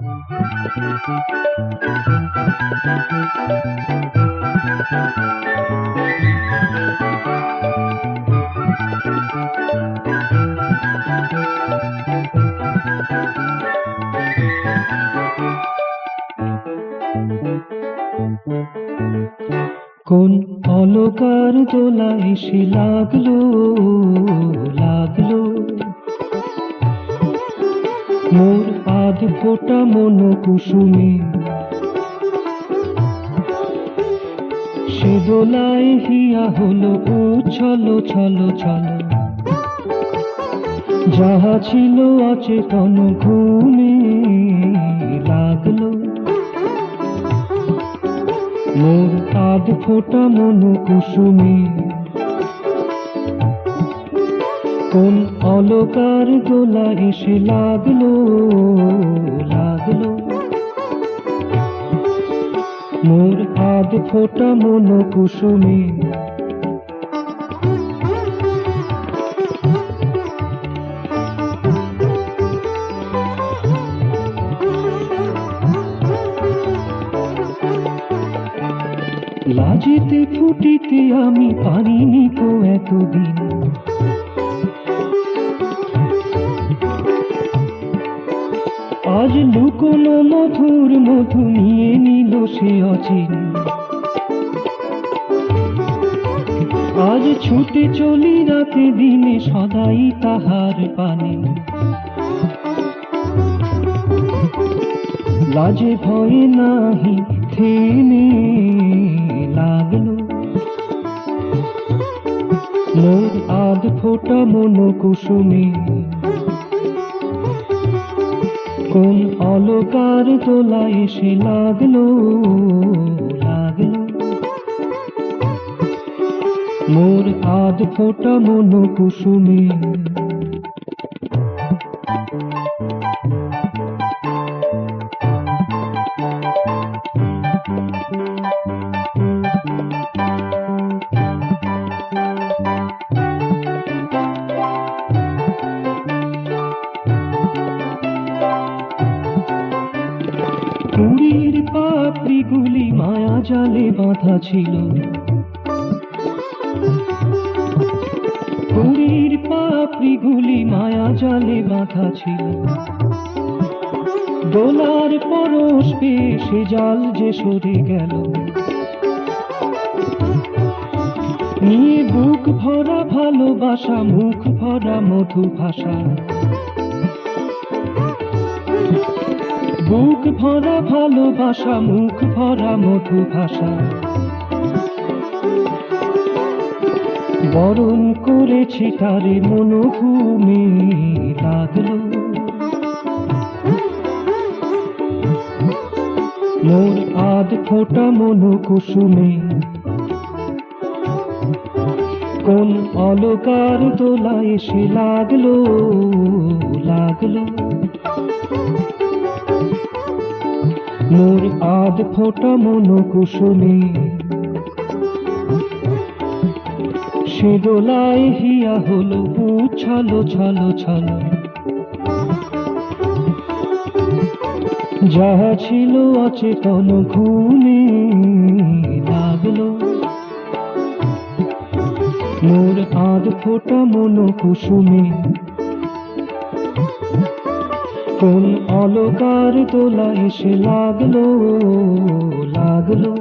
কোন অলকার দোলা এসে লাগলো লাগলো মোর আধ ফোটা মন কুসুমে, সে দোলায় হিয়া হলো উছল ছল ছল, যাহা ছিল অচেতন ঘুমে লাগলো মোর আধ ফোটা মন কুসুমে। কোন অলকার দোলা এসে লাগলো লাগলো মোর আধ ফোটা মন কুসুমে। লাজিতে ফুটিতে আমি পারিনি তো এতদিন, আজ লুকোনো মধুর মধু নিয়ে নিল সে অচিন। আজ ছুটে চলি রাতে দিনে সদাই তাহার পানে, লাজে ভয়ে নাহি থেমে লাগলো মোর আধ ফোটা মন কুসুমে। কোন অলকার দোলা এসে লাগলো লাগলো মোর আধ ফোটা মন কুসুমে। কুড়ির পাপড়িগুলি মায়া জালে বাঁধা ছিল, কুড়ির পাপড়িগুলি মায়া জালে বাঁধা ছিল, দোলার পরশ পেয়ে সে জাল যে সরে গেল। নিয়ে বুক ভরা ভালোবাসা মুখ ভরা মধু ভাষা, বুক ভরা ভালোবাসা মুখ ভরা মধু ভাষা, বরণ করেছি তারে মনোভূমি লাগলো মোর আধ ফোটা মন কুসুমে। কোন অলকার দোলা এসে লাগলো লাগলো মোর আধ ফোটা মন কুসুমে। সে দোলায় হিয়া হলো উছল ছল ছল, যাহা ছিল অচেতন ঘুমে লাগলো মোর আধ ফোটা মন কুসুমে। কোন অলকার দোলা এসে লাগলো লাগলো